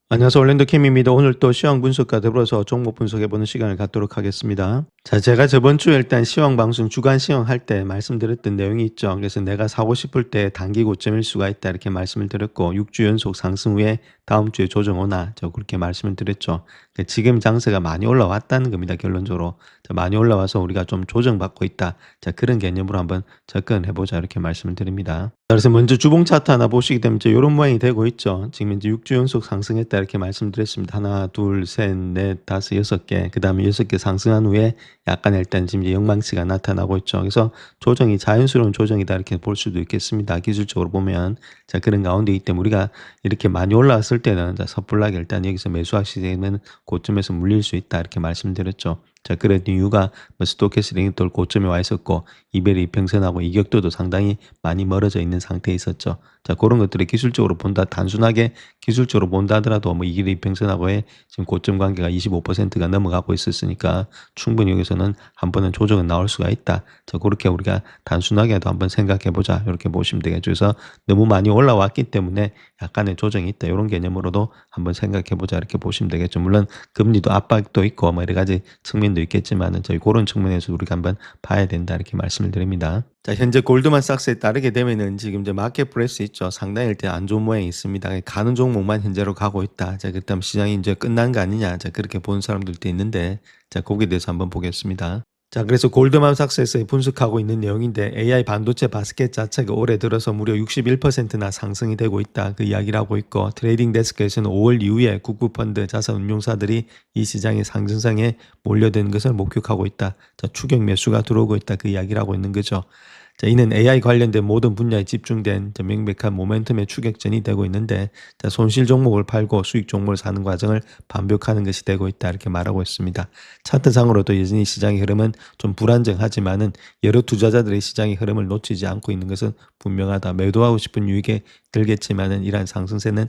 안녕하세요. 올랜도 캠입니다. 오늘 또 시황 분석과 더불어서 종목 분석해보는 시간을 갖도록 하겠습니다. 자, 제가 저번 주에 일단 시황 방송 주간 시황 할 때 말씀드렸던 내용이 있죠. 그래서 내가 사고 싶을 때 단기 고점일 수가 있다 이렇게 말씀을 드렸고 6주 연속 상승 후에 다음 주에 조정 오나 저 그렇게 말씀을 드렸죠. 지금 장세가 많이 올라왔다는 겁니다. 결론적으로. 자, 많이 올라와서 우리가 좀 조정받고 있다. 자, 그런 개념으로 한번 접근해보자 이렇게 말씀을 드립니다. 자, 그래서 먼저 주봉 차트 하나 보시게 되면 이런 모양이 되고 있죠. 지금 이제 6주 연속 상승했다 이렇게 말씀드렸습니다. 하나, 둘, 셋, 넷, 다섯, 6개. 그 다음에 6개 상승한 후에 약간 일단 지금 이제 영망치가 나타나고 있죠. 그래서 조정이 자연스러운 조정이다 이렇게 볼 수도 있겠습니다. 기술적으로 보면. 자, 그런 가운데이기 때문에 우리가 이렇게 많이 올라왔을 때는 자, 섣불하게 일단 여기서 매수하시게 되면 고점에서 물릴 수 있다 이렇게 말씀드렸죠. 자, 그런 이유가 스토캐스팅이 또 고점에 와 있었고 이베리 이평선하고 이격도도 상당히 많이 멀어져 있는 상태에 있었죠. 자, 그런 것들을 기술적으로 본다, 단순하게 기술적으로 본다 하더라도 이베리 이평선하고의 지금 고점 관계가 25%가 넘어가고 있었으니까 충분히 여기서는 한 번은 조정은 나올 수가 있다. 자, 그렇게 우리가 단순하게도 한번 생각해 보자. 이렇게 보시면 되겠죠. 그래서 너무 많이 올라왔기 때문에 약간의 조정이 있다. 이런 개념으로도 한번 생각해 보자. 이렇게 보시면 되겠죠. 물론 금리도 압박도 있고 여러 가지 측면도 있겠지만은 저희 그런 측면에서 우리가 한번 봐야 된다. 이렇게 말씀을 드립니다. 자, 현재 골드만삭스에 따르게 되면은 지금 이제 마켓 프레스 있죠. 상당히 일단 안 좋은 모양이 있습니다. 가는 종목만 현재로 가고 있다. 자, 그다음 시장이 이제 끝난 거 아니냐. 자, 그렇게 보는 사람들도 있는데 자, 거기에 대해서 한번 보겠습니다. 자, 그래서 골드만삭스에서 분석하고 있는 내용인데 AI 반도체 바스켓 자체가 올해 들어서 무려 61%나 상승이 되고 있다. 그 이야기를 하고 있고 트레이딩 데스크에서는 5월 이후에 국부펀드 자산운용사들이 이 시장의 상승상에 몰려드는 것을 목격하고 있다. 자, 추격 매수가 들어오고 있다. 그 이야기를 하고 있는 거죠. 자, 이는 AI 관련된 모든 분야에 집중된 명백한 모멘텀의 추격전이 되고 있는데 자, 손실 종목을 팔고 수익 종목을 사는 과정을 반복하는 것이 되고 있다 이렇게 말하고 있습니다. 차트상으로도 여전히 시장의 흐름은 좀 불안정하지만은 여러 투자자들의 시장의 흐름을 놓치지 않고 있는 것은 분명하다. 매도하고 싶은 유익에 들겠지만은 이러한 상승세는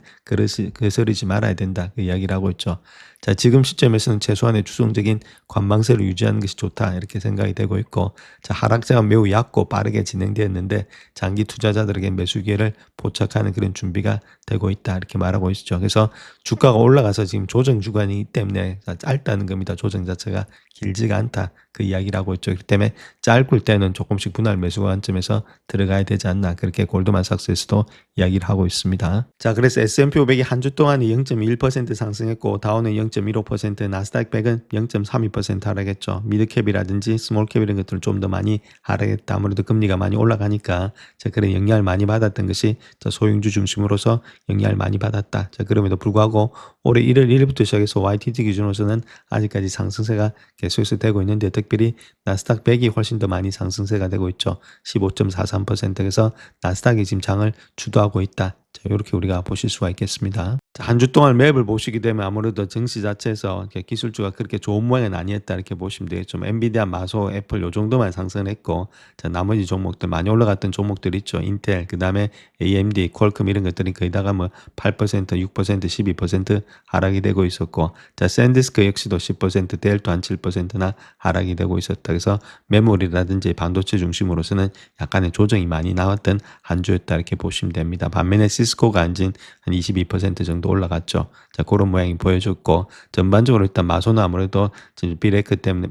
거스르지 말아야 된다. 그 이야기를 하고 있죠. 자, 지금 시점에서는 최소한의 추종적인 관망세를 유지하는 것이 좋다. 이렇게 생각이 되고 있고, 자, 하락세가 매우 얕고 빠르게 진행되었는데, 장기 투자자들에게 매수 기회를 포착하는 그런 준비가 되고 있다. 이렇게 말하고 있죠. 그래서 주가가 올라가서 지금 조정 주간이기 때문에 짧다는 겁니다. 조정 자체가 길지가 않다. 그 이야기를 하고 있죠. 그렇기 때문에 짧을 때는 조금씩 분할 매수 관점에서 들어가야 되지 않나. 그렇게 골드만삭스에서도 이야기를 하고 있습니다. 자, 그래서 S&P 500이 한 주 동안에 0.1% 상승했고 다우는 0.15%, 나스닥 100은 0.32% 하락했죠. 미드캡이라든지 스몰캡 이런 것들은 좀 더 많이 하락했다. 아무래도 금리가 많이 올라가니까 자, 그런 영향을 많이 받았던 것이 자, 소형주 중심으로서 영향을 많이 받았다. 자, 그럼에도 불구하고 올해 1월 1일부터 시작해서 YTD 기준으로서는 아직까지 상승세가 계속해서 되고 있는데 특별히 나스닥 100이 훨씬 더 많이 상승세가 되고 있죠. 15.43%에서 나스닥이 지금 장을 주도하고 있다. 자, 이렇게 우리가 보실 수가 있겠습니다. 한 주 동안 맵을 보시게 되면 아무래도 증시 자체에서 기술주가 그렇게 좋은 모양은 아니었다 이렇게 보시면 되겠죠. 엔비디아, 마소, 애플 요 정도만 상승했고 자, 나머지 종목들 많이 올라갔던 종목들 있죠. 인텔, 그 다음에 AMD, 퀄컴 이런 것들이 거의 다가 8%, 6%, 12% 하락이 되고 있었고 자, 샌디스크 역시도 10%, 델도 한 7%나 하락이 되고 있었다. 그래서 메모리라든지 반도체 중심으로서는 약간의 조정이 많이 나왔던 한 주였다 이렇게 보시면 됩니다. 반면에 시스코가 한진 한 22% 정도 올라갔죠. 자, 그런 모양이 보여줬고 전반적으로 일단 마소는 아무래도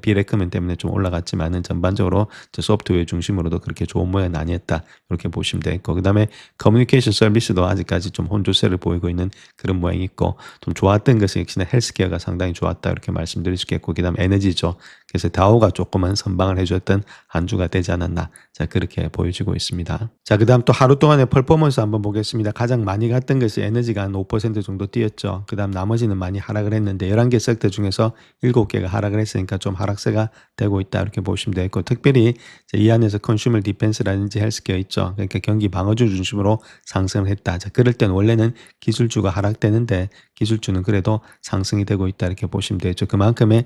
비레크맨 때문에 좀 올라갔지만은 전반적으로 소프트웨어 중심으로도 그렇게 좋은 모양은 아니었다. 이렇게 보시면 되겠고 그다음에 커뮤니케이션 서비스도 아직까지 좀 혼조세를 보이고 있는 그런 모양이 있고 좀 좋았던 것은 역시나 헬스케어가 상당히 좋았다. 이렇게 말씀드릴 수 있겠고 그다음에 에너지죠. 그래서 다우가 조금은 선방을 해줬던 한 주가 되지 않았나. 자, 그렇게 보여지고 있습니다. 자, 그다음 또 하루 동안의 퍼포먼스 한번 보겠습니다. 가장 많이 갔던 것이 에너지가 한 5% 정도 뛰었죠. 그다음 나머지는 많이 하락을 했는데 11개 섹터 중에서 7개가 하락을 했으니까 좀 하락세가 되고 있다. 이렇게 보시면 되겠고 특별히 이 안에서 컨슈머 디펜스라든지 헬스케어 있죠. 그러니까 경기 방어주 중심으로 상승을 했다. 자, 그럴 때는 원래는 기술주가 하락되는데 기술주는 그래도 상승이 되고 있다. 이렇게 보시면 되죠. 그만큼의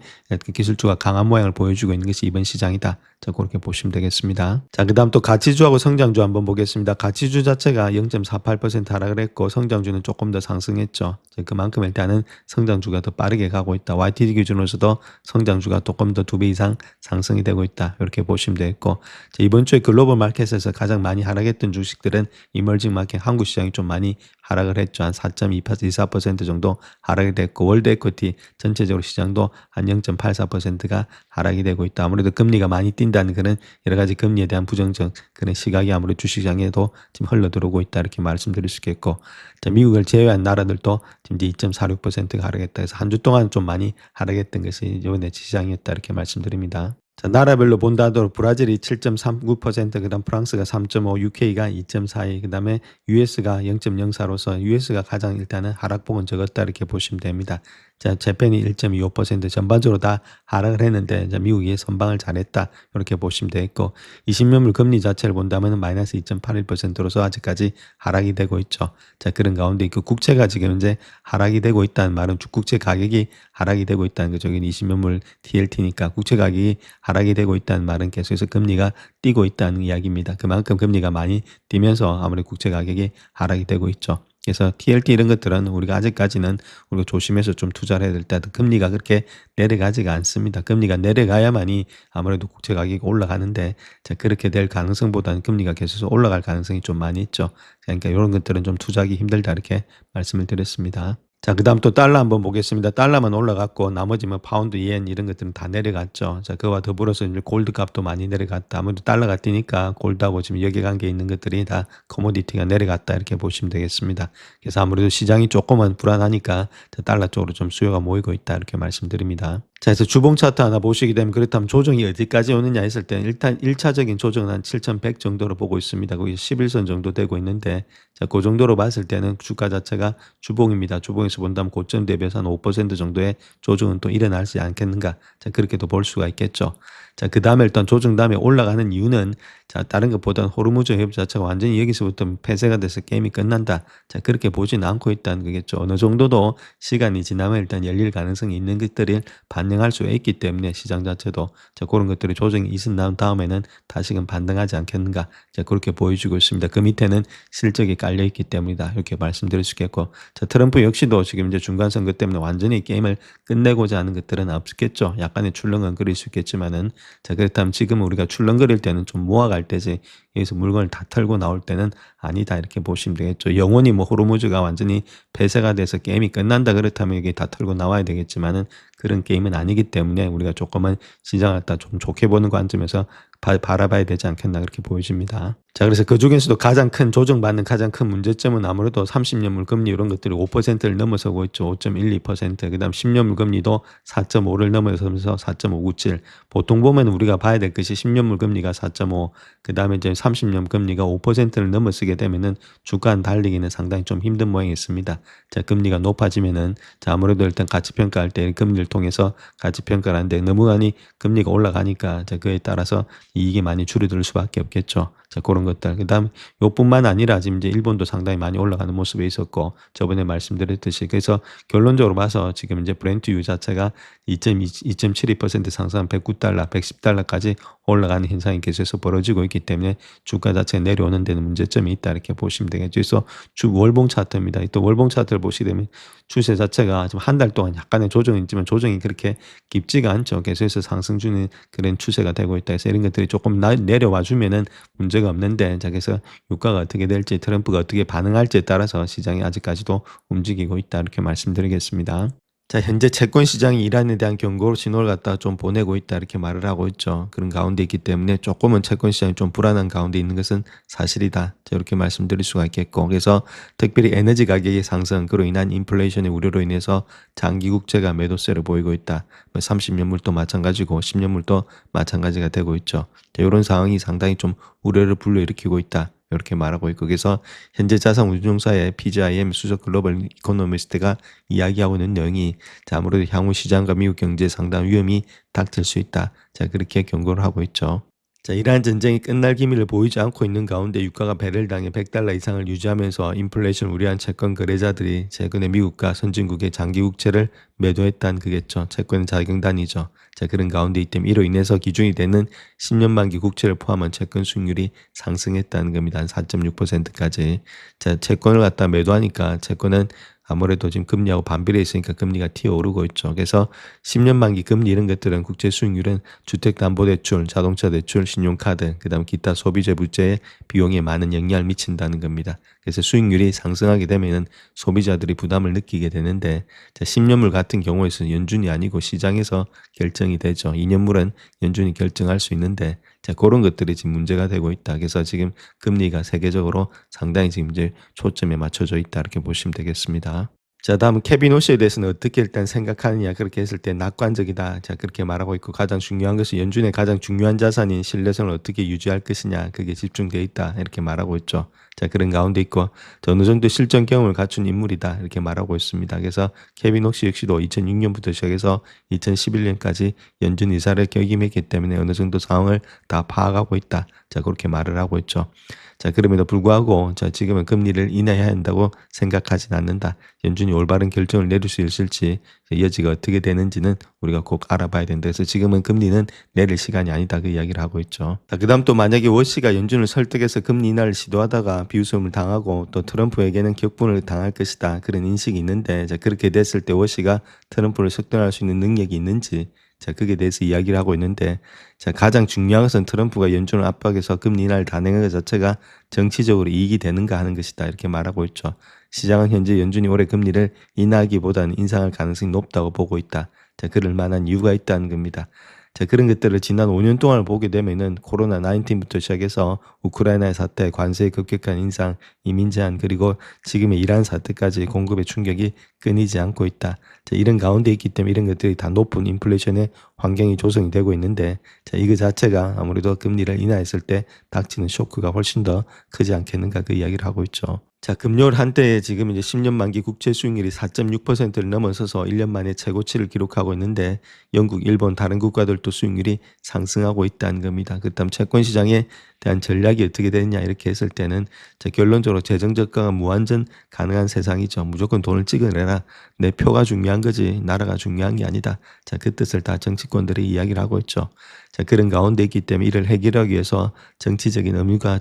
기술주가 강한 모양 모양을 보여주고 있는 것이 이번 시장이다. 자, 그렇게 보시면 되겠습니다. 자, 그 다음 또 가치주하고 성장주 한번 보겠습니다. 가치주 자체가 0.48% 하락을 했고 성장주는 조금 더 상승했죠. 그만큼 일단은 성장주가 더 빠르게 가고 있다. YTD 기준으로서도 성장주가 조금 더 2배 이상 상승이 되고 있다. 이렇게 보시면 되겠고, 자, 이번 주에 글로벌 마켓에서 가장 많이 하락했던 주식들은 이머징 마켓 한국 시장이 좀 많이 하락을 했죠. 한 4.24% 정도 하락이 됐고, 월드 에코티 전체적으로 시장도 한 0.84%가 하락이 되고 있다. 아무래도 금리가 많이 뛴다는 그런 여러 가지 금리에 대한 부정적 그런 시각이 아무래도 주식시장에도 지금 흘러들어오고 있다. 이렇게 말씀드릴 수 있겠고, 자, 미국을 제외한 나라들도 지금 이제 2.46%가 하락했다 해서 한 주 동안 좀 많이 하락했던 것이 이번에 시장이었다. 이렇게 말씀드립니다. 자, 나라별로 본다 하더라도 브라질이 7.39%, 그다음 프랑스가 3.5, UK가 2.42, 그다음에 US가 0.04로서 US가 가장 일단은 하락폭은 적었다 이렇게 보시면 됩니다. 자, 재팬이 1.25% 전반적으로 다 하락을 했는데, 자, 미국이 선방을 잘했다 이렇게 보시면 되겠고, 20년물 금리 자체를 본다면 마이너스 2.81%로서 아직까지 하락이 되고 있죠. 자, 그런 가운데 그 국채가 지금 이제 하락이 되고 있다는 말은 국채 가격이 하락이 되고 있다는 거죠. 20년물 TLT니까 국채 가격이 하락이 되고 있다는 말은 계속해서 금리가 뛰고 있다는 이야기입니다. 그만큼 금리가 많이 뛰면서 아무래도 국채 가격이 하락이 되고 있죠. 그래서 TLT 이런 것들은 우리가 아직까지는 우리가 조심해서 좀 투자를 해야 될 때, 금리가 그렇게 내려가지가 않습니다. 금리가 내려가야만이 아무래도 국채 가격이 올라가는데, 자, 그렇게 될 가능성보다는 금리가 계속 올라갈 가능성이 좀 많이 있죠. 그러니까 이런 것들은 좀 투자하기 힘들다 이렇게 말씀을 드렸습니다. 자, 그 다음 또 달러 한번 보겠습니다. 달러만 올라갔고 나머지 뭐 파운드, 이엔 이런 것들은 다 내려갔죠. 자, 그와 더불어서 이제 골드 값도 많이 내려갔다. 아무래도 달러가 뛰니까 골드하고 지금 여기관계 있는 것들이 다 커모디티가 내려갔다 이렇게 보시면 되겠습니다. 그래서 아무래도 시장이 조금은 불안하니까 달러 쪽으로 좀 수요가 모이고 있다 이렇게 말씀드립니다. 자, 그래서 주봉 차트 하나 보시게 되면, 그렇다면 조정이 어디까지 오느냐 했을 때는 일단 1차적인 조정은 한 7,100 정도로 보고 있습니다. 거기 11선 정도 되고 있는데, 자, 그 정도로 봤을 때는 주가 자체가 주봉입니다. 주봉에서 본다면 고점 대비해서 한 5% 정도의 조정은 또 일어나지 않겠는가. 자, 그렇게도 볼 수가 있겠죠. 자, 그 다음에 일단 조정 다음에 올라가는 이유는, 자, 다른 것보다는 호르무즈 해협 자체가 완전히 여기서부터 폐쇄가 돼서 게임이 끝난다. 자, 그렇게 보지는 않고 있다는 거겠죠. 어느 정도도 시간이 지나면 일단 열릴 가능성이 있는 것들을 반영할 수 있기 때문에 시장 자체도, 자, 그런 것들이 조정이 있은 다음에는 다시금 반등하지 않겠는가. 자, 그렇게 보여주고 있습니다. 그 밑에는 실적이 깔려 있기 때문이다. 이렇게 말씀드릴 수 있겠고, 자, 트럼프 역시도 지금 이제 중간 선거 때문에 완전히 게임을 끝내고자 하는 것들은 없겠죠. 약간의 출렁은 그릴 수 있겠지만은, 자, 그렇다면 지금 우리가 출렁거릴 때는 좀 모아갈 때지, 여기서 물건을 다 털고 나올 때는 아니다 이렇게 보시면 되겠죠. 영원히 뭐 호르무즈가 완전히 폐쇄가 돼서 게임이 끝난다 그렇다면 여기 다 털고 나와야 되겠지만은, 그런 게임은 아니기 때문에 우리가 조금은 시장을 갖다 좀 좋게 보는 관점에서 바라봐야 되지 않겠나 그렇게 보여집니다. 자, 그래서 그 중에서도 가장 큰 조정받는 가장 큰 문제점은 아무래도 30년물 금리 이런 것들이 5%를 넘어서고 있죠. 5.12%. 그다음 10년물 금리도 4.5를 넘어서면서 4.597. 보통 보면 우리가 봐야 될 것이 10년물 금리가 4.5, 그다음에 이제 30년 금리가 5%를 넘어서게 되면은 주가는 달리기는 상당히 좀 힘든 모양이 있습니다. 자, 금리가 높아지면은, 자, 아무래도 일단 가치 평가할 때 금리를 통해서 가치 평가를 하는데, 너무 많이 금리가 올라가니까, 자, 그에 따라서 이익이 많이 줄어들 수밖에 없겠죠. 자, 그런 것들. 그다음 요뿐만 아니라 지금 이제 일본도 상당히 많이 올라가는 모습에 있었고, 저번에 말씀드렸듯이, 그래서 결론적으로 봐서 지금 이제 브렌트유 자체가 2.72% 상승한 109달러, 110달러까지 올라가는 현상이 계속해서 벌어지고 있기 때문에 주가 자체가 내려오는 데는 문제점이 있다 이렇게 보시면 되겠죠. 그래서 주 월봉 차트입니다. 또 월봉 차트를 보시게 되면 추세 자체가 지금 한 달 동안 약간의 조정이 있지만 조정이 그렇게 깊지가 않죠. 계속해서 상승 중인 그런 추세가 되고 있다 해서 이런 것들이 조금 내려와 주면은 문제가 없는데, 자, 그래서 유가가 어떻게 될지, 트럼프가 어떻게 반응할지에 따라서 시장이 아직까지도 움직이고 있다 이렇게 말씀드리겠습니다. 자, 현재 채권 시장이 이란에 대한 경고 신호를 갖다 좀 보내고 있다 이렇게 말을 하고 있죠. 그런 가운데 있기 때문에 조금은 채권 시장이 좀 불안한 가운데 있는 것은 사실이다. 자, 이렇게 말씀드릴 수가 있겠고, 그래서 특별히 에너지 가격의 상승, 그로 인한 인플레이션의 우려로 인해서 장기 국채가 매도세를 보이고 있다. 30년물도 마찬가지고 10년물도 마찬가지가 되고 있죠. 자, 이런 상황이 상당히 좀 우려를 불러일으키고 있다. 이렇게 말하고 있고, 그래서 현재 자산운용사의 PGIM 수석 글로벌 이코노미스트가 이야기하고 있는 내용이, 자, 아무래도 향후 시장과 미국 경제에 상당한 위험이 닥칠 수 있다. 자, 그렇게 경고를 하고 있죠. 자, 이러한 전쟁이 끝날 기미를 보이지 않고 있는 가운데 유가가 배럴당에 $100 이상을 유지하면서 인플레이션을 우려한 채권 거래자들이 최근에 미국과 선진국의 장기 국채를 매도했다는 그겠죠. 채권은 자경단이죠. 자, 그런 가운데 이로 인해서 기준이 되는 10년 만기 국채를 포함한 채권 수익률이 상승했다는 겁니다. 한 4.6%까지. 자, 채권을 갖다 매도하니까 채권은 아무래도 지금 금리하고 반비례해 있으니까 금리가 튀어오르고 있죠. 그래서 10년 만기 금리 이런 것들은 국채 수익률은 주택담보대출, 자동차대출, 신용카드, 그다음 기타 소비재 부채의 비용에 많은 영향을 미친다는 겁니다. 그래서 수익률이 상승하게 되면은 소비자들이 부담을 느끼게 되는데, 자, 10년물 같은 경우에서는 연준이 아니고 시장에서 결정이 되죠. 2년물은 연준이 결정할 수 있는데, 자, 그런 것들이 지금 문제가 되고 있다. 그래서 지금 금리가 세계적으로 상당히 지금 이제 초점에 맞춰져 있다. 이렇게 보시면 되겠습니다. 자, 다음은 케빈 오시에 대해서는 어떻게 일단 생각하느냐. 그렇게 했을 때 낙관적이다. 자, 그렇게 말하고 있고, 가장 중요한 것은 연준의 가장 중요한 자산인 신뢰성을 어떻게 유지할 것이냐. 그게 집중되어 있다. 이렇게 말하고 있죠. 자, 그런 가운데 있고, 어느 정도 실전 경험을 갖춘 인물이다. 이렇게 말하고 있습니다. 그래서 케빈 오시 역시도 2006년부터 시작해서 2011년까지 연준 이사를 역임했기 때문에 어느 정도 상황을 다 파악하고 있다. 자, 그렇게 말을 하고 있죠. 자, 그럼에도 불구하고, 자, 지금은 금리를 인하해야 한다고 생각하진 않는다. 연준이 올바른 결정을 내릴 수 있을지, 여지가 어떻게 되는지는 우리가 꼭 알아봐야 된다. 그래서 지금은 금리는 내릴 시간이 아니다. 그 이야기를 하고 있죠. 자, 그 다음 또 만약에 워시가 연준을 설득해서 금리 인하를 시도하다가 비웃음을 당하고 또 트럼프에게는 격분을 당할 것이다. 그런 인식이 있는데, 자, 그렇게 됐을 때 워시가 트럼프를 석권할 수 있는 능력이 있는지, 자, 그게 대해서 이야기를 하고 있는데, 자, 가장 중요한 것은 트럼프가 연준을 압박해서 금리 인하를 단행한 것 자체가 정치적으로 이익이 되는가 하는 것이다. 이렇게 말하고 있죠. 시장은 현재 연준이 올해 금리를 인하하기보다는 인상할 가능성이 높다고 보고 있다. 자, 그럴 만한 이유가 있다는 겁니다. 자, 그런 것들을 지난 5년 동안을 보게 되면은 코로나 19부터 시작해서 우크라이나의 사태, 관세의 급격한 인상, 이민 제한, 그리고 지금의 이란 사태까지 공급의 충격이 끊이지 않고 있다. 자, 이런 가운데 있기 때문에 이런 것들이 다 높은 인플레이션의 환경이 조성이 되고 있는데, 자, 이거 자체가 아무래도 금리를 인하했을 때 닥치는 쇼크가 훨씬 더 크지 않겠는가 그 이야기를 하고 있죠. 자, 금요일 한때에 지금 이제 10년 만기 국채 수익률이 4.6%를 넘어서서 1년 만에 최고치를 기록하고 있는데, 영국, 일본 다른 국가들도 수익률이 상승하고 있다는 겁니다. 그다음 채권 시장에 대한 전략이 어떻게 되느냐 이렇게 했을 때는, 자, 결론적으로 재정 적강은 무한전 가능한 세상이죠. 무조건 돈을 찍어내라. 내 표가 중요한 거지 나라가 중요한 게 아니다. 자, 그 뜻을 다 정치권들이 이야기를 하고 있죠. 자, 그런 가운데 있기 때문에 이를 해결하기 위해서 정치적인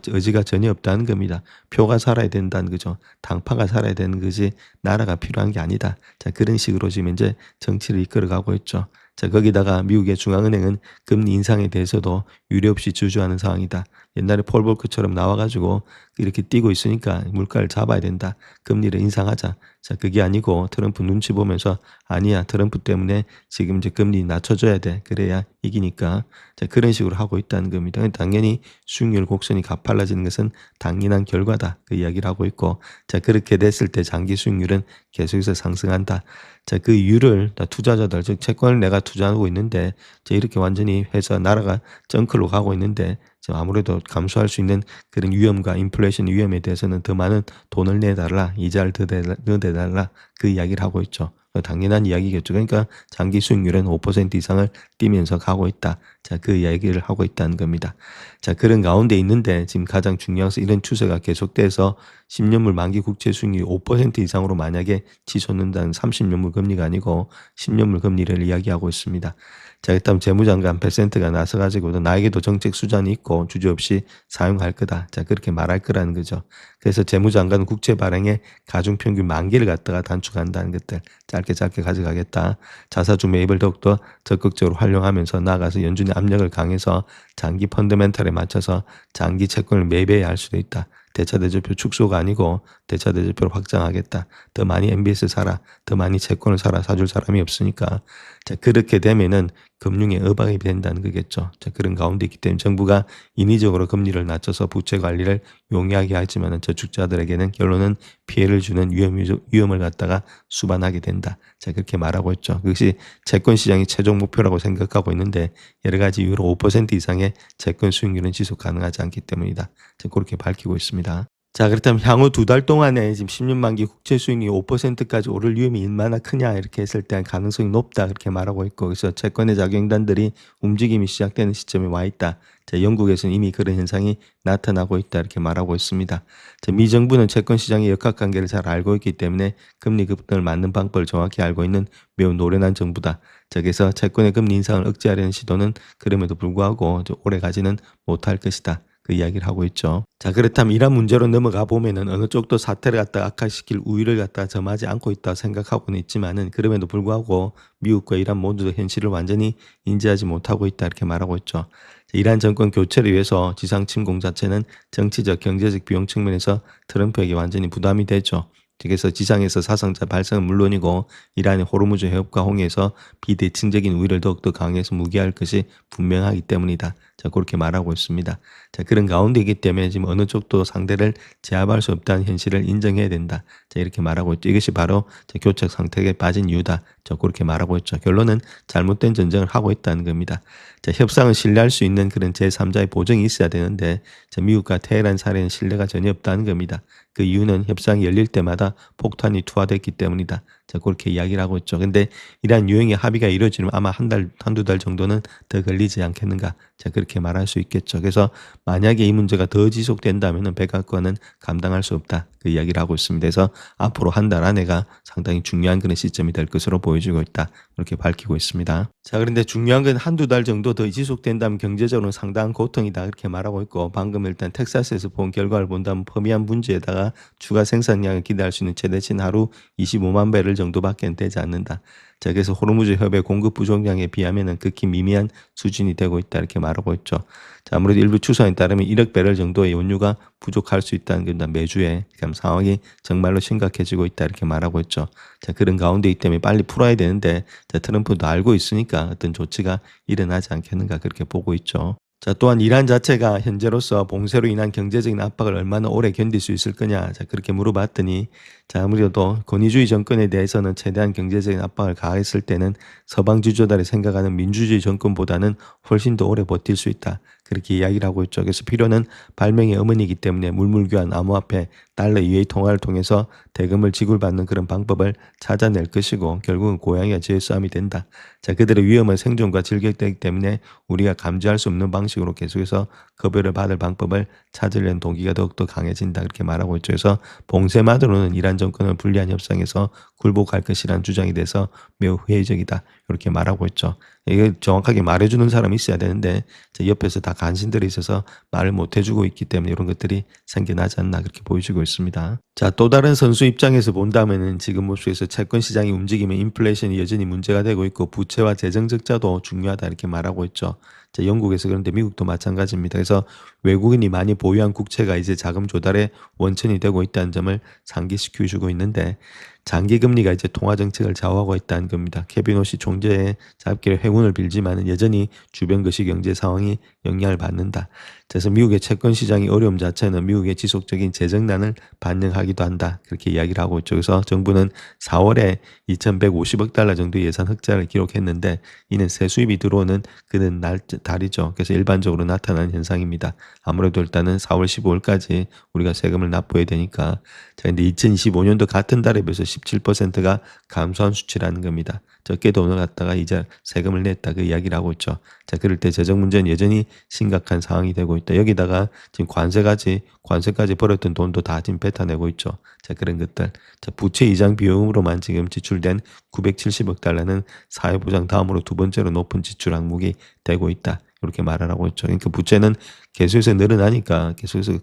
의지가 전혀 없다는 겁니다. 표가 살아야 된다는 거죠. 당파가 살아야 되는 거지 나라가 필요한 게 아니다. 자, 그런 식으로 지금 이제 정치를 이끌어가고 있죠. 자, 거기다가 미국의 중앙은행은 금리 인상에 대해서도 유례 없이 주저하는 상황이다. 옛날에 폴 볼크처럼 나와가지고 이렇게 뛰고 있으니까 물가를 잡아야 된다. 금리를 인상하자. 자, 그게 아니고 트럼프 눈치 보면서 아니야, 트럼프 때문에 지금 이제 금리 낮춰줘야 돼. 그래야 이기니까. 자, 그런 식으로 하고 있다는 겁니다. 당연히 수익률 곡선이 가팔라지는 것은 당연한 결과다. 그 이야기를 하고 있고, 자, 그렇게 됐을 때 장기 수익률은 계속해서 상승한다. 자, 그 이유를 투자자들, 즉 채권을 내가 투자하고 있는데, 자, 이렇게 완전히 회사 나라가 정클로 가고 있는데, 아무래도 감수할 수 있는 그런 위험과 인플레이션 위험에 대해서는 더 많은 돈을 내달라, 이자를 더 내달라, 그 이야기를 하고 있죠. 당연한 이야기겠죠. 그러니까 장기 수익률은 5% 이상을 뛰면서 가고 있다. 자, 그 이야기를 하고 있다는 겁니다. 자, 그런 가운데 있는데 지금 가장 중요한 것은 이런 추세가 계속돼서 10년물 만기 국채 수익률이 5% 이상으로 만약에 치솟는다는 30년물 금리가 아니고 10년물 금리를 이야기하고 있습니다. 자, 일단 재무장관 베센트가 나서가지고 나에게도 정책 수단이 있고 주저없이 사용할 거다. 자, 그렇게 말할 거라는 거죠. 그래서 재무장관은 국채 발행에 가중평균 만기를 갖다가 단축한다는 것들 짧게 가져가겠다. 자사주 매입을 더욱더 적극적으로 활용하면서 나아가서 연준의 압력을 강해서 장기 펀더멘털에 맞춰서 장기 채권을 매입해야 할 수도 있다. 대차대조표 축소가 아니고 대차대조표를 확장하겠다. 더 많이 MBS 사라. 더 많이 채권을 사라. 사줄 사람이 없으니까. 자, 그렇게 되면은 금융의 의박이 된다는 거겠죠. 자, 그런 가운데 있기 때문에 정부가 인위적으로 금리를 낮춰서 부채 관리를 용이하게 하지만 저축자들에게는 결론은 피해를 주는 위험을 갖다가 수반하게 된다. 자, 그렇게 말하고 있죠. 그것이 채권 시장이 최종 목표라고 생각하고 있는데 여러 가지 이유로 5% 이상의 채권 수익률은 지속 가능하지 않기 때문이다. 자, 그렇게 밝히고 있습니다. 자, 그렇다면 향후 2달 동안에 지금 10년 만기 국채 수익률이 5%까지 오를 위험이 얼마나 크냐 이렇게 했을 때 가능성이 높다 그렇게 말하고 있고, 그래서 채권의 작용단들이 움직임이 시작되는 시점에 와 있다. 자, 영국에서는 이미 그런 현상이 나타나고 있다 이렇게 말하고 있습니다. 자, 미 정부는 채권 시장의 역학관계를 잘 알고 있기 때문에 금리 급등을 막는 방법을 정확히 알고 있는 매우 노련한 정부다. 자, 그래서 채권의 금리 인상을 억제하려는 시도는 그럼에도 불구하고 오래 가지는 못할 것이다. 그 이야기를 하고 있죠. 자, 그렇다면 이런 문제로 넘어가 보면은 어느 쪽도 사태를 갖다 악화시킬 우위를 갖다 점하지 않고 있다 생각하고는 있지만은, 그럼에도 불구하고 미국과 이란 모두 현실을 완전히 인지하지 못하고 있다 이렇게 말하고 있죠. 이란 정권 교체를 위해서 지상 침공 자체는 정치적, 경제적 비용 측면에서 트럼프에게 완전히 부담이 되죠. 그래서 지상에서 사상자 발생은 물론이고 이란의 호르무즈 해협과 홍해에서 비대칭적인 우위를 더욱더 강해서 무기할 것이 분명하기 때문이다. 자, 그렇게 말하고 있습니다. 자, 그런 가운데이기 때문에 지금 어느 쪽도 상대를 제압할 수 없다는 현실을 인정해야 된다. 자, 이렇게 말하고 있죠. 이것이 바로 교착 상태에 빠진 이유다. 자, 그렇게 말하고 있죠. 결론은 잘못된 전쟁을 하고 있다는 겁니다. 자, 협상을 신뢰할 수 있는 그런 제3자의 보증이 있어야 되는데, 자, 미국과 테헤란 사이에는 신뢰가 전혀 없다는 겁니다. 그 이유는 협상이 열릴 때마다 폭탄이 투하됐기 때문이다. 자, 그렇게 이야기를 하고 있죠. 근데 이러한 유형의 합의가 이루어지면 아마 한두 달 정도는 더 걸리지 않겠는가. 자, 그렇게 말할 수 있겠죠. 그래서 만약에 이 문제가 더 지속된다면 백악관은 감당할 수 없다. 그 이야기를 하고 있습니다. 그래서 앞으로 한 달 안에가 상당히 중요한 그런 시점이 될 것으로 보여지고 있다. 그렇게 밝히고 있습니다. 자, 그런데 중요한 건 한두 달 정도 더 지속된다면 경제적으로는 상당한 고통이다. 그렇게 말하고 있고, 방금 일단 텍사스에서 본 결과를 본다면 퍼미안 분지에다가 추가 생산량을 기대할 수 있는 최대치는 하루 25만 배럴 정도밖에 되지 않는다. 자, 그래서 호르무즈 협의 공급 부족량에 비하면 극히 미미한 수준이 되고 있다 이렇게 말하고 있죠. 자, 아무래도 일부 추산에 따르면 1억 배럴 정도의 원유가 부족할 수 있다는 겁니다. 매주에. 그럼 상황이 정말로 심각해지고 있다 이렇게 말하고 있죠. 자, 그런 가운데이기 때문에 빨리 풀어야 되는데, 자, 트럼프도 알고 있으니까 어떤 조치가 일어나지 않겠는가 그렇게 보고 있죠. 자, 또한 이란 자체가 현재로서 봉쇄로 인한 경제적인 압박을 얼마나 오래 견딜 수 있을 거냐. 자, 그렇게 물어봤더니, 자, 아무래도 권위주의 정권에 대해서는 최대한 경제적인 압박을 가했을 때는 서방 지도자들이 생각하는 민주주의 정권보다는 훨씬 더 오래 버틸 수 있다. 그렇게 이야기를 하고 있죠. 그래서 필요는 발명의 어머니이기 때문에 물물교환, 암호화폐, 달러 이외의 통화를 통해서 대금을 지급받는 그런 방법을 찾아낼 것이고, 결국은 고양이와 쥐의 싸움이 된다. 자, 그들의 위험은 생존과 질격되기 때문에 우리가 감지할 수 없는 방식으로 계속해서 급여를 받을 방법을 찾으려는 동기가 더욱더 강해진다. 그렇게 말하고 있죠. 그래서 봉쇄만으로는 이란 정권을 불리한 협상에서 굴복할 것이라는 주장이 돼서 매우 회의적이다. 이렇게 말하고 있죠. 이게 정확하게 말해주는 사람이 있어야 되는데, 옆에서 다 간신들이 있어서 말을 못 해주고 있기 때문에 이런 것들이 생겨나지 않나 그렇게 보여지고 있습니다. 자, 또 다른 선수 입장에서 본다면은 지금 모습에서 채권 시장이 움직이면 인플레이션이 여전히 문제가 되고 있고, 부채와 재정 적자도 중요하다 이렇게 말하고 있죠. 자, 영국에서 그런데 미국도 마찬가지입니다. 그래서 외국인이 많이 보유한 국채가 이제 자금 조달의 원천이 되고 있다는 점을 상기시켜주고 있는데, 장기 금리가 이제 통화 정책을 좌우하고 있다는 겁니다. 케빈 오시 총재의 잡기를 행운을 빌지만 여전히 주변 거시 경제 상황이 영향을 받는다. 그래서 미국의 채권 시장의 어려움 자체는 미국의 지속적인 재정난을 반영하기도 한다. 그렇게 이야기를 하고 있죠. 그래서 정부는 4월에 2,150억 달러 정도 예산 흑자를 기록했는데, 이는 세수입이 들어오는 그는 달이죠. 그래서 일반적으로 나타나는 현상입니다. 아무래도 일단은 4월 15일까지 우리가 세금을 납부해야 되니까. 자, 근데 2025년도 같은 달에 비해서 17%가 감소한 수치라는 겁니다. 적게 돈을 갖다가 이제 세금을 냈다 그 이야기를 하고 있죠. 자, 그럴 때 재정 문제는 여전히 심각한 상황이 되고 있다. 여기다가 지금 관세까지 벌었던 돈도 다 지금 뱉어내고 있죠. 자, 그런 것들. 자, 부채 이장 비용으로만 지금 지출된 970억 달러는 사회보장 다음으로 두 번째로 높은 지출 항목이 되고 있다. 이렇게 말을 하고 있죠. 그러니까 부채는 계속해서 늘어나니까 계속해서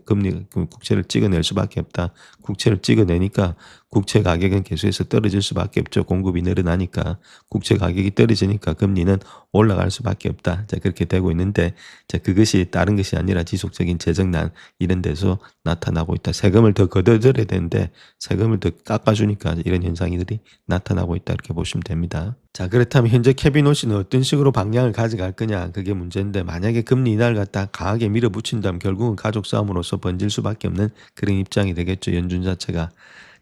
국채를 찍어낼 수밖에 없다. 국채를 찍어내니까 국채 가격은 계속해서 떨어질 수밖에 없죠. 공급이 늘어나니까 국채 가격이 떨어지니까 금리는 올라갈 수밖에 없다. 자, 그렇게 되고 있는데, 자, 그것이 다른 것이 아니라 지속적인 재정난 이런 데서 나타나고 있다. 세금을 더 걷어들여야 되는데 세금을 더 깎아주니까 이런 현상들이 나타나고 있다. 이렇게 보시면 됩니다. 자, 그렇다면 현재 케빈 오시는 어떤 식으로 방향을 가져갈 거냐, 그게 문제인데, 만약에 금리 인하를 갖다 강하게 밀어붙인다면 결국은 가족 싸움으로서 번질 수밖에 없는 그런 입장이 되겠죠. 연준 자체가.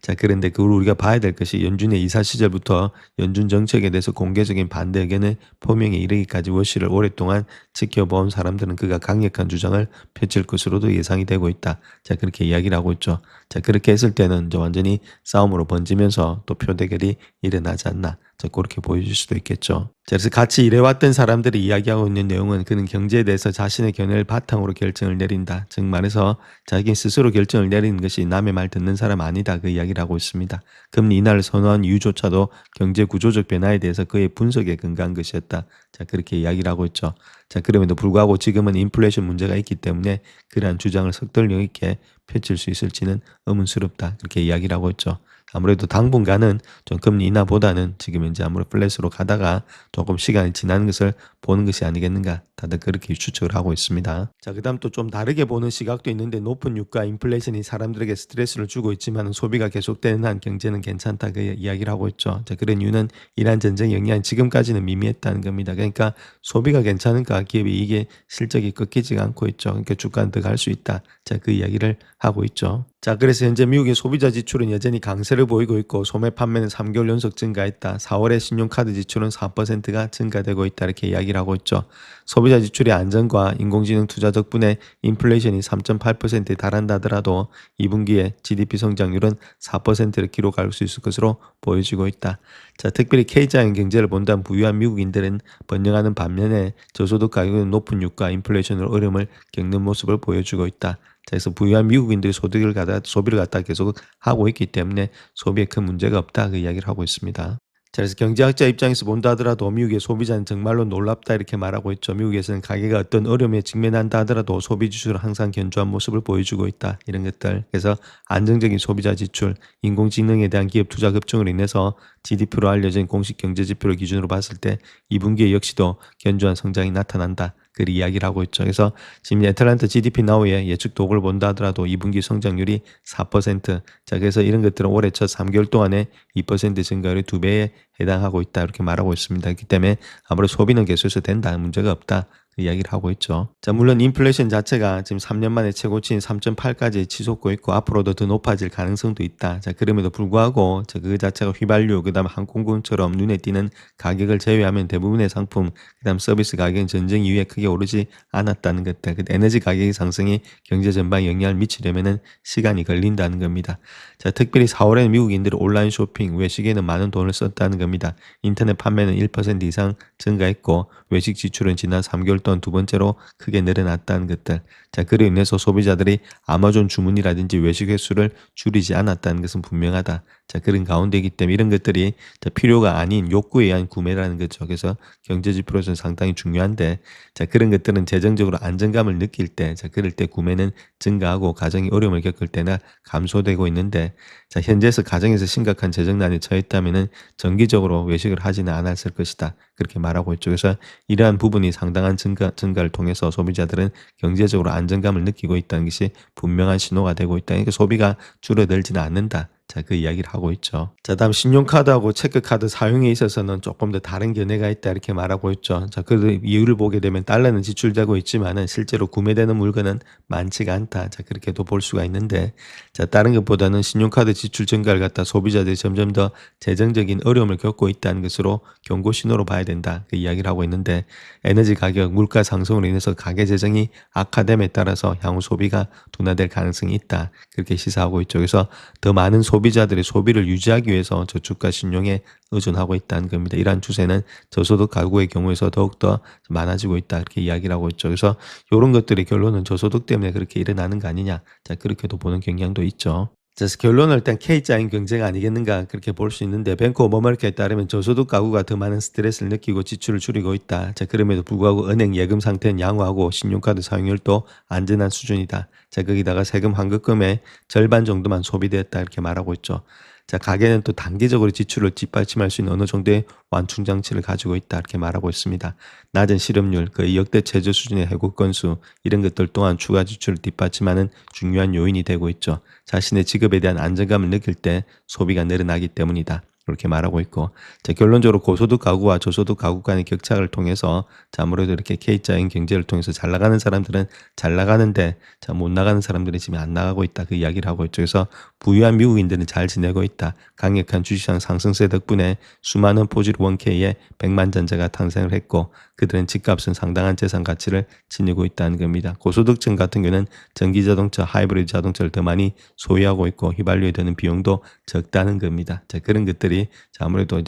자, 그런데 그걸 우리가 봐야 될 것이 연준의 이사 시절부터 연준 정책에 대해서 공개적인 반대 의견을 표명에 이르기까지 워시를 오랫동안 지켜본 사람들은 그가 강력한 주장을 펼칠 것으로도 예상이 되고 있다. 자, 그렇게 이야기를 하고 있죠. 자, 그렇게 했을 때는 이제 완전히 싸움으로 번지면서 또 표대결이 일어나지 않나. 자, 그렇게 보여줄 수도 있겠죠. 자, 그래서 같이 일해왔던 사람들이 이야기하고 있는 내용은 그는 경제에 대해서 자신의 견해를 바탕으로 결정을 내린다. 즉 말해서 자기 스스로 결정을 내리는 것이 남의 말 듣는 사람 아니다. 그 이야기를 하고 있습니다. 금리 인하를 선호한 이유조차도 경제 구조적 변화에 대해서 그의 분석에 근거한 것이었다. 자, 그렇게 이야기를 하고 있죠. 자, 그럼에도 불구하고 지금은 인플레이션 문제가 있기 때문에 그러한 주장을 석달력 있게 펼칠 수 있을지는 의문스럽다. 그렇게 이야기를 하고 있죠. 아무래도 당분간은 좀 금리 인하보다는 지금 이제 아무래도 플랫으로 가다가 조금 시간이 지나는 것을 보는 것이 아니겠는가. 다들 그렇게 추측을 하고 있습니다. 자, 그다음 또 좀 다르게 보는 시각도 있는데 높은 유가 인플레이션이 사람들에게 스트레스를 주고 있지만 소비가 계속되는 한 경제는 괜찮다. 그 이야기를 하고 있죠. 자, 그런 이유는 이란 전쟁 영향이 지금까지는 미미했다는 겁니다. 그러니까 소비가 괜찮으니까 기업이 이게 실적이 꺾이지가 않고 있죠. 그러니까 주가는 더 갈 수 있다. 자, 그 이야기를 하고 있죠. 자, 그래서 현재 미국의 소비자 지출은 여전히 강세를 보이고 있고 소매 판매는 3개월 연속 증가했다. 4월에 신용카드 지출은 4%가 증가되고 있다. 이렇게 이야기를 하고 있죠. 소비자 지출의 안정과 인공지능 투자 덕분에 인플레이션이 3.8%에 달한다 하더라도 2분기에 GDP 성장률은 4%를 기록할 수 있을 것으로 보여지고 있다. 자, 특별히 K자형 경제를 본다면 부유한 미국인들은 번영하는 반면에 저소득 가격은 높은 유가 인플레이션으로 어려움을 겪는 모습을 보여주고 있다. 그래서 부유한 미국인들이 소비를 갖다 계속 하고 있기 때문에 소비에 큰 문제가 없다. 그 이야기를 하고 있습니다. 자, 그래서 경제학자 입장에서 본다 하더라도 미국의 소비자는 정말로 놀랍다 이렇게 말하고 있죠. 미국에서는 가게가 어떤 어려움에 직면한다 하더라도 소비 지출은 항상 견조한 모습을 보여주고 있다. 이런 것들. 그래서 안정적인 소비자 지출, 인공지능에 대한 기업 투자 급증으로 인해서 GDP로 알려진 공식 경제 지표를 기준으로 봤을 때 2분기에 역시도 견조한 성장이 나타난다. 그 이야기를 하고 있죠. 그래서 지금 애틀란타 GDP 나우의 예측 도구를 본다 하더라도 2분기 성장률이 4%. 자, 그래서 이런 것들은 올해 첫 3개월 동안에 2% 증가율의 2배에 해당하고 있다. 이렇게 말하고 있습니다. 그렇기 때문에 아무래도 소비는 계속해서 된다. 문제가 없다. 그 이야기를 하고 있죠. 자, 물론 인플레이션 자체가 지금 3년 만에 최고치인 3.8까지 치솟고 있고 앞으로도 더 높아질 가능성도 있다. 자, 그럼에도 불구하고 그 자체가 휘발유, 그다음 항공권처럼 눈에 띄는 가격을 제외하면 대부분의 상품, 그다음 서비스 가격은 전쟁 이후에 크게 오르지 않았다는 것들. 에너지 가격의 상승이 경제 전반에 영향을 미치려면은 시간이 걸린다는 겁니다. 자, 특별히 4월에는 미국인들이 온라인 쇼핑, 외식에는 많은 돈을 썼다는 겁니다. 인터넷 판매는 1% 이상 증가했고 외식 지출은 지난 3개월 동안 두 번째로 크게 늘어났다는 것들. 자, 그로 인해서 소비자들이 아마존 주문이라든지 외식 횟수를 줄이지 않았다는 것은 분명하다. 자, 그런 가운데이기 때문에 이런 것들이 필요가 아닌 욕구에 의한 구매라는 거죠. 그래서 경제 지표로서는 상당히 중요한데, 자, 그런 것들은 재정적으로 안정감을 느낄 때, 자, 그럴 때 구매는 증가하고 가정이 어려움을 겪을 때나 감소되고 있는데, 자, 현재에서 가정에서 심각한 재정난에 처했다면은 정기적으로 외식을 하지는 않았을 것이다. 그렇게 말하고 있죠. 그래서 이러한 부분이 상당한 증가를 통해서 소비자들은 경제적으로 안정감을 느끼고 있다는 것이 분명한 신호가 되고 있다. 그러니까 소비가 줄어들지는 않는다. 자, 그 이야기를 하고 있죠. 자, 다음 신용카드하고 체크카드 사용에 있어서는 조금 더 다른 견해가 있다 이렇게 말하고 있죠. 자, 그 이유를 보게 되면 달러는 지출되고 있지만은 실제로 구매되는 물건은 많지가 않다. 자, 그렇게도 볼 수가 있는데, 자, 다른 것보다는 신용카드 지출 증가를 갖다 소비자들이 점점 더 재정적인 어려움을 겪고 있다는 것으로 경고 신호로 봐야 된다. 그 이야기를 하고 있는데, 에너지 가격, 물가 상승으로 인해서 가계 재정이 악화됨에 따라서 향후 소비가 둔화될 가능성이 있다. 그렇게 시사하고 있죠. 그래서 더 많은 소비자들의 소비를 유지하기 위해서 저축과 신용에 의존하고 있다는 겁니다. 이러한 추세는 저소득 가구의 경우에서 더욱더 많아지고 있다. 이렇게 이야기를 하고 있죠. 그래서 이런 것들의 결론은 저소득 때문에 그렇게 일어나는 거 아니냐. 자, 그렇게도 보는 경향도 있죠. 그래서 결론은 일단 K자인 경제가 아니겠는가 그렇게 볼 수 있는데 뱅크 오브 아메리카에 따르면 저소득 가구가 더 많은 스트레스를 느끼고 지출을 줄이고 있다. 자, 그럼에도 불구하고 은행 예금 상태는 양호하고 신용카드 사용률도 안전한 수준이다. 자, 거기다가 세금 환급금의 절반 정도만 소비되었다 이렇게 말하고 있죠. 자, 가게는 또 단기적으로 지출을 뒷받침할 수 있는 어느 정도의 완충 장치를 가지고 있다 이렇게 말하고 있습니다. 낮은 실업률, 거의 역대 최저 수준의 해고 건수 이런 것들 또한 추가 지출을 뒷받침하는 중요한 요인이 되고 있죠. 자신의 직업에 대한 안정감을 느낄 때 소비가 늘어나기 때문이다. 그렇게 말하고 있고, 자, 결론적으로 고소득 가구와 저소득 가구 간의 격차를 통해서 자, 아무래도 이렇게 K자인 경제를 통해서 잘 나가는 사람들은 잘 나가는데 자, 못 나가는 사람들이 지금 안 나가고 있다, 그 이야기를 하고 있죠. 그래서 부유한 미국인들은 잘 지내고 있다. 강력한 주식시장 상승세 덕분에 수많은 포질 원K의 백만장자가 탄생을 했고 그들은 집값은 상당한 재산 가치를 지니고 있다는 겁니다. 고소득층 같은 경우는 전기자동차, 하이브리드 자동차를 더 많이 소유하고 있고 휘발유에 드는 비용도 적다는 겁니다. 자, 그런 것들이 자, 아무래도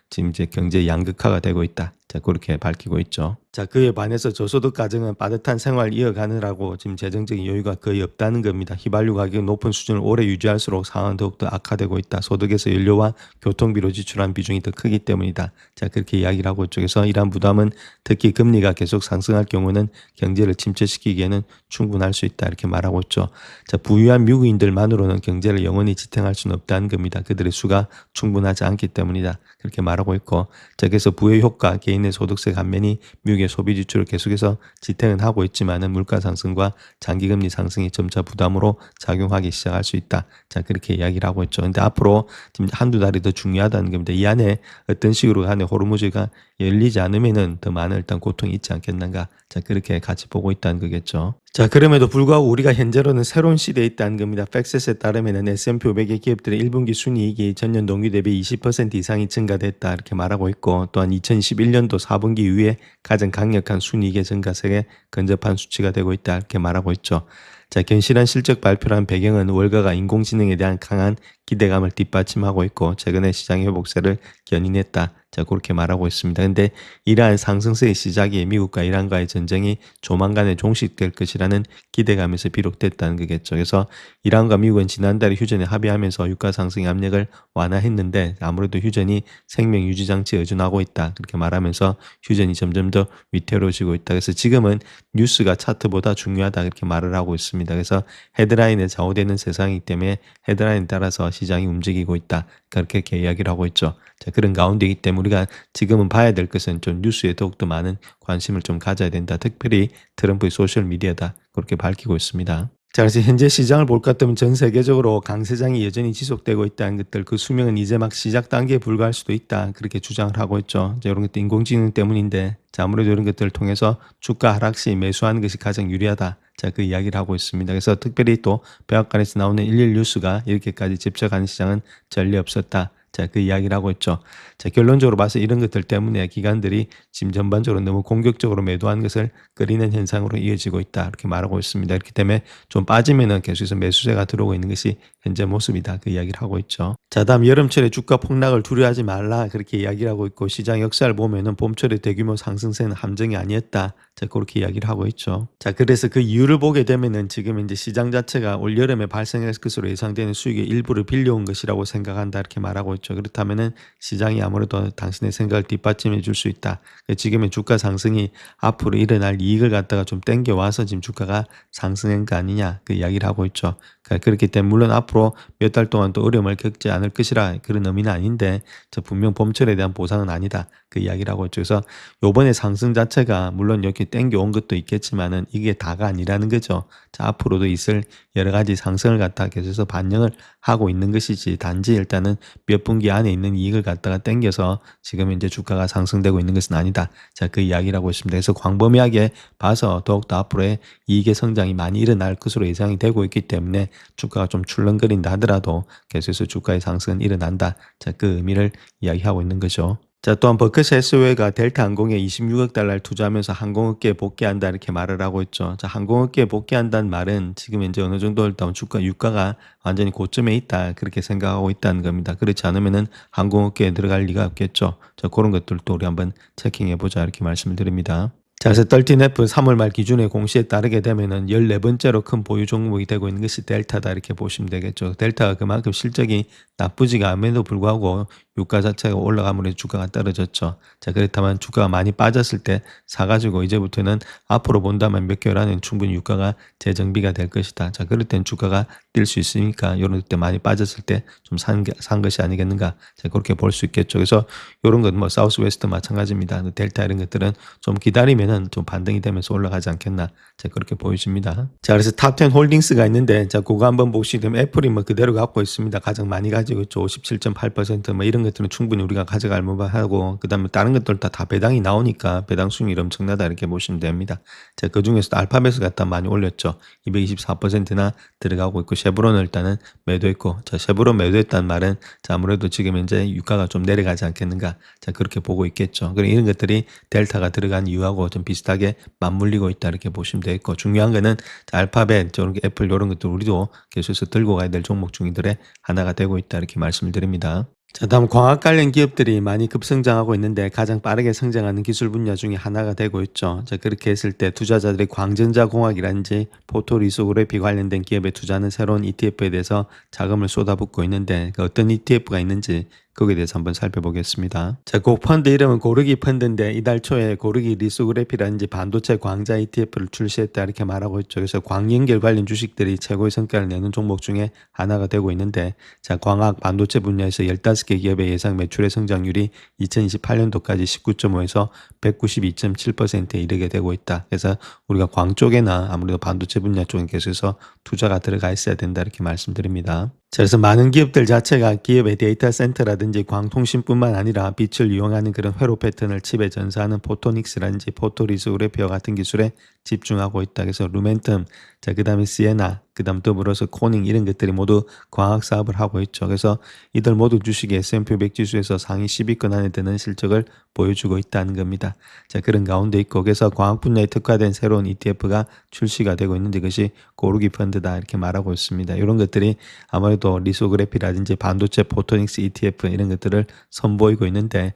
지금 경제 양극화가 되고 있다. 자, 그렇게 밝히고 있죠. 자, 그에 반해서 저소득 가정은 빠듯한 생활 이어가느라고 지금 재정적인 여유가 거의 없다는 겁니다. 휘발유 가격 높은 수준을 오래 유지할수록 상황은 더욱더 악화되고 있다. 소득에서 연료와 교통비로 지출한 비중이 더 크기 때문이다. 자, 그렇게 이야기를 하고 있죠. 이러한 부담은 특히 금리가 계속 상승할 경우는 경제를 침체시키기에는 충분할 수 있다. 이렇게 말하고 있죠. 자, 부유한 미국인들만으로는 경제를 영원히 지탱할 수는 없다는 겁니다. 그들의 수가 충분하지 않기 때문이다. 그렇게 말하고 있고, 자, 그래서 부의 효과, 개인의 소득세 감면이 미국의 소비 지출을 계속해서 지탱은 하고 있지만은 물가 상승과 장기금리 상승이 점차 부담으로 작용하기 시작할 수 있다. 자, 그렇게 이야기를 하고 있죠. 근데 앞으로 지금 한두 달이 더 중요하다는 겁니다. 이 안에 어떤 식으로 간에 호르무즈가 열리지 않으면은 더 많은 일단 고통이 있지 않겠는가. 자, 그렇게 같이 보고 있다는 거겠죠. 자, 그럼에도 불구하고 우리가 현재로는 새로운 시대에 있다는 겁니다. 팩셋에 따르면 S&P 500의 기업들의 1분기 순이익이 전년 동기 대비 20% 이상이 증가됐다 이렇게 말하고 있고, 또한 2021년도 4분기 이후에 가장 강력한 순이익의 증가세에 근접한 수치가 되고 있다 이렇게 말하고 있죠. 자, 견실한 실적 발표란 배경은 월가가 인공지능에 대한 강한 기대감을 뒷받침하고 있고 최근에 시장 회복세를 견인했다. 자, 그렇게 말하고 있습니다. 근데 이러한 상승세의 시작이 미국과 이란과의 전쟁이 조만간에 종식될 것이라는 기대감에서 비롯됐다는 거겠죠. 그래서 이란과 미국은 지난달에 휴전에 합의하면서 유가 상승의 압력을 완화했는데 아무래도 휴전이 생명 유지 장치에 의존하고 있다. 그렇게 말하면서 휴전이 점점 더 위태로워지고 있다. 그래서 지금은 뉴스가 차트보다 중요하다. 그렇게 말을 하고 있습니다. 그래서 헤드라인에 좌우되는 세상이기 때문에 헤드라인에 따라서 시장이 움직이고 있다. 그렇게 이야기를 하고 있죠. 자, 그런 가운데이기 때문에 우리가 지금은 봐야 될 것은 좀 뉴스에 더욱더 많은 관심을 좀 가져야 된다. 특별히 트럼프의 소셜미디어다. 그렇게 밝히고 있습니다. 자, 그래서 현재 시장을 볼 것 같으면 전 세계적으로 강세장이 여전히 지속되고 있다는 것들, 그 수명은 이제 막 시작 단계에 불과할 수도 있다. 그렇게 주장을 하고 있죠. 자, 이런 것도 인공지능 때문인데, 자, 아무래도 이런 것들을 통해서 주가 하락 시 매수하는 것이 가장 유리하다. 자, 그 이야기를 하고 있습니다. 그래서 특별히 또 백악관에서 나오는 일일 뉴스가 이렇게까지 집적하는 시장은 전례 없었다. 자, 그 이야기를 하고 있죠. 자, 결론적으로 봐서 이런 것들 때문에 기관들이 지금 전반적으로 너무 공격적으로 매도하는 것을 끓이는 현상으로 이어지고 있다. 이렇게 말하고 있습니다. 이렇기 때문에 좀 빠지면은 계속해서 매수세가 들어오고 있는 것이 현재 모습이다. 그 이야기를 하고 있죠. 자, 다음 여름철에 주가 폭락을 두려워하지 말라. 그렇게 이야기를 하고 있고, 시장 역사를 보면은 봄철에 대규모 상승세는 함정이 아니었다. 자, 그렇게 이야기를 하고 있죠. 자, 그래서 그 이유를 보게 되면은 지금 이제 시장 자체가 올 여름에 발생했을 것으로 예상되는 수익의 일부를 빌려온 것이라고 생각한다. 이렇게 말하고 있죠. 그렇다면은 시장이 아무래도 당신의 생각을 뒷받침해 줄 수 있다. 지금의 주가 상승이 앞으로 일어날 이익을 갖다가 좀 땡겨와서 지금 주가가 상승한 거 아니냐. 그 이야기를 하고 있죠. 그렇기 때문에 물론 앞으로 몇 달 동안 또 어려움을 겪지 않을 것이라 그런 의미는 아닌데 저 분명 봄철에 대한 보상은 아니다. 그 이야기를 하고 있죠. 그래서 요번에 상승 자체가 물론 이렇게 땡겨온 것도 있겠지만은 이게 다가 아니라는 거죠. 자, 앞으로도 있을 여러 가지 상승을 갖다가 계속해서 반영을 하고 있는 것이지 단지 일단은 몇 분기 안에 있는 이익을 갖다가 땡겨서 지금 이제 주가가 상승되고 있는 것은 아니다. 자, 그 이야기를 하고 있습니다. 그래서 광범위하게 봐서 더욱더 앞으로의 이익의 성장이 많이 일어날 것으로 예상이 되고 있기 때문에 주가가 좀 출렁거린다 하더라도 계속해서 주가의 상승은 일어난다. 자, 그 의미를 이야기하고 있는 거죠. 자, 또한 버크셔 해스웨이가 델타 항공에 26억 달러를 투자하면서 항공업계에 복귀한다 이렇게 말을 하고 있죠. 자, 항공업계에 복귀한다는 말은 지금 이제 어느 정도 일단 유가가 완전히 고점에 있다 그렇게 생각하고 있다는 겁니다. 그렇지 않으면은 항공업계에 들어갈 리가 없겠죠. 자, 그런 것들도 우리 한번 체킹해 보자 이렇게 말씀을 드립니다. 자, 그래서 13F 3월 말 기준의 공시에 따르게 되면은 14번째로 큰 보유 종목이 되고 있는 것이 델타다 이렇게 보시면 되겠죠. 델타가 그만큼 실적이 나쁘지가 않음에도 불구하고 유가 자체가 올라가므로 주가가 떨어졌죠. 자, 그렇다면 주가가 많이 빠졌을 때 사가지고 이제부터는 앞으로 본다면 몇 개월 안에는 충분히 유가가 재정비가 될 것이다. 자, 그럴 땐 주가가 뛸 수 있으니까 이런 때 많이 빠졌을 때 좀 산 것이 아니겠는가. 자, 그렇게 볼 수 있겠죠. 그래서 이런 건 뭐 사우스 웨스트 마찬가지입니다. 델타 이런 것들은 좀 기다리면은 좀 반등이 되면서 올라가지 않겠나. 자, 그렇게 보여집니다. 자, 그래서 탑10 홀딩스가 있는데 자, 그거 한번 보시면 애플이 뭐 그대로 갖고 있습니다. 가장 많이 가지고 있죠. 57.8% 뭐 이런 것들은 충분히 우리가 가져갈 만하고 그다음에 다른 것들 다 배당이 나오니까 배당 수익률이 엄청나다 이렇게 보시면 됩니다. 자, 그중에서도 알파벳을 갖다 많이 올렸죠. 224%나 들어가고 있고 쉐보론을 일단은 매도했고 자, 쉐보론 매도했다는 말은 자, 아무래도 지금 현재 유가가 좀 내려가지 않겠는가 자, 그렇게 보고 있겠죠. 그리고 이런 것들이 델타가 들어간 이유하고 좀 비슷하게 맞물리고 있다 이렇게 보시면 되겠고 중요한 거는 자, 알파벳, 저런 애플 이런 것들 우리도 계속해서 들고 가야 될 종목 중들의 하나가 되고 있다 이렇게 말씀을 드립니다. 자, 다음 광학 관련 기업들이 많이 급성장하고 있는데 가장 빠르게 성장하는 기술 분야 중에 하나가 되고 있죠. 자, 그렇게 했을 때 투자자들이 광전자 공학이라든지 포토리소그래피 관련된 기업에 투자하는 새로운 ETF에 대해서 자금을 쏟아붓고 있는데 그 어떤 ETF가 있는지 거기에 대해서 한번 살펴보겠습니다. 자, 그 펀드 이름은 고르기 펀드인데 이달 초에 고르기 리소그래피라든지 반도체 광자 ETF를 출시했다 이렇게 말하고 있죠. 그래서 광연결 관련 주식들이 최고의 성과를 내는 종목 중에 하나가 되고 있는데 자, 광학 반도체 분야에서 15개 기업의 예상 매출의 성장률이 2028년도까지 19.5에서 192.7%에 이르게 되고 있다. 그래서 우리가 광 쪽에나 아무래도 반도체 분야 쪽에 계속해서 투자가 들어가 있어야 된다 이렇게 말씀드립니다. 자, 그래서 많은 기업들 자체가 기업의 데이터 센터라든지 광통신뿐만 아니라 빛을 이용하는 그런 회로 패턴을 칩에 전사하는 포토닉스라든지 포토리소그래피와 같은 기술에 집중하고 있다. 그래서 루멘텀, 자, 그 다음에 시에나, 그 다음 더불어서 코닝 이런 것들이 모두 광학 사업을 하고 있죠. 그래서 이들 모두 주식이 S&P 500 지수에서 상위 10위권 안에 드는 실적을 보여주고 있다는 겁니다. 자, 그런 가운데 있고 그래서 광학 분야에 특화된 새로운 ETF가 출시가 되고 있는데 그것이 고르기 펀드다 이렇게 말하고 있습니다. 이런 것들이 아무래도 리소그래피라든지 반도체 포토닉스 ETF 이런 것들을 선보이고 있는데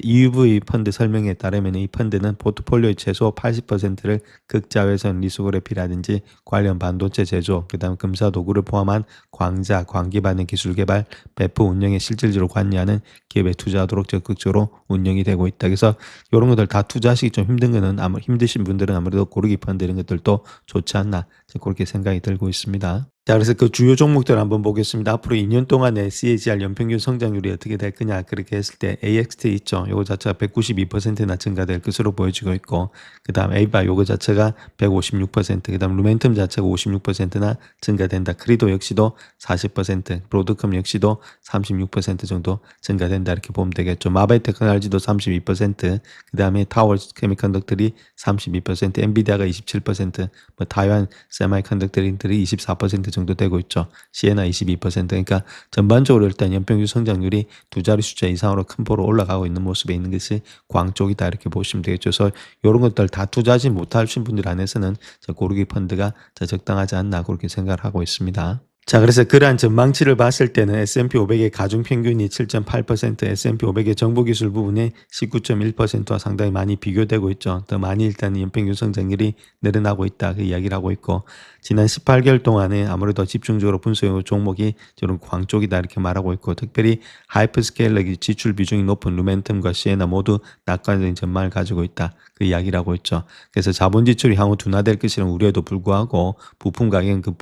EUV 펀드 설명에 따르면 이 펀드는 포트폴리오의 최소 80%를 극자외선 리소그래피라든지 관련 반도체 제조, 그다음 금사 도구를 포함한 광자, 광기반의 기술 개발, 배포 운영에 실질적으로 관여하는 기업에 투자하도록 적극적으로 운영이 되고 있다. 그래서 이런 것들 다 투자하시기 좀 힘든 거는 힘드신 분들은 아무래도 고르기 펀드 이런 것들도 좋지 않나 그렇게 생각이 들고 있습니다. 자, 그래서 그 주요 종목들 한번 보겠습니다. 앞으로 2년 동안의 CAGR 연평균 성장률이 어떻게 될 거냐 그렇게 했을 때 AXT 있죠. 요거 자체가 192%나 증가될 것으로 보여지고 있고 그 다음 에이바 요거 자체가 156%, 그 다음 루멘텀 자체가 56%나 증가된다. 크리도 역시도 40%, 브로드컴 역시도 36% 정도 증가된다 이렇게 보면 되겠죠. 마바이 테크놀로지도 32%, 그 다음에 타워 케미컨덕터리 32%, 엔비디아가 27%, 뭐 타이완 세마이컨덕터들이 24% 정도 되고 있죠. 시에나 22%. 그러니까 전반적으로 일단 연평균 성장률이 두 자리 숫자 이상으로 큰 폭으로 올라가고 있는 모습에 있는 것이 광 쪽이다 이렇게 보시면 되겠죠. 그래서 이런 것들 다 투자하지 못하신 분들 안에서는 고르기 펀드가 적당하지 않나 그렇게 생각을 하고 있습니다. 자, 그래서 그러한 전망치를 봤을 때는 S&P 500의 가중평균이 7.8%, S&P 500의 정보기술 부분이 19.1%와 상당히 많이 비교되고 있죠. 더 많이 일단 연평균 성장률이 늘어나고 있다 그 이야기를 하고 있고 지난 18개월 동안에 아무래도 집중적으로 분석해 종목이 저런 광 쪽이다 이렇게 말하고 있고 특별히 하이퍼스케일러 지출 비중이 높은 루멘텀과 시에나 모두 낙관적인 전망을 가지고 있다 그 이야기를 하고 있죠. 그래서 자본 지출이 향후 둔화될 것이라는 우려에도 불구하고 부품 가격은 그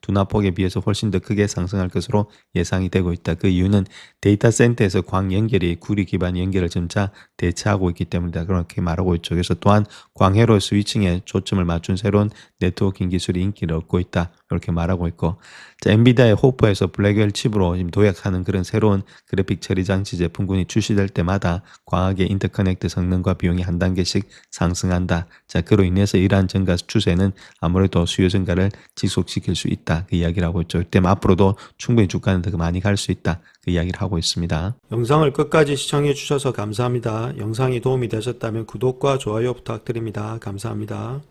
둔화폭에 비해서 훨씬 더 크게 상승할 것으로 예상이 되고 있다. 그 이유는 데이터 센터에서 광 연결이 구리 기반 연결을 점차 대체하고 있기 때문이다. 그렇게 말하고 있죠. 그래서 또한 광회로 스위칭에 초점을 맞춘 새로운 네트워킹 기술이 인기를 얻고 있다. 이렇게 말하고 있고 자, 엔비디아의 호퍼에서 블랙웰 칩으로 지금 도약하는 그런 새로운 그래픽 처리 장치 제품군이 출시될 때마다 광학의 인터커넥트 성능과 비용이 한 단계씩 상승한다. 자, 그로 인해서 이러한 증가 추세는 아무래도 수요 증가를 지속시킬 수 있다. 그 이야기를 하고 있죠. 때문에 앞으로도 충분히 주가는 더 많이 갈 수 있다. 그 이야기를 하고 있습니다. 영상을 끝까지 시청해 주셔서 감사합니다. 영상이 도움이 되셨다면 구독과 좋아요 부탁드립니다. 감사합니다.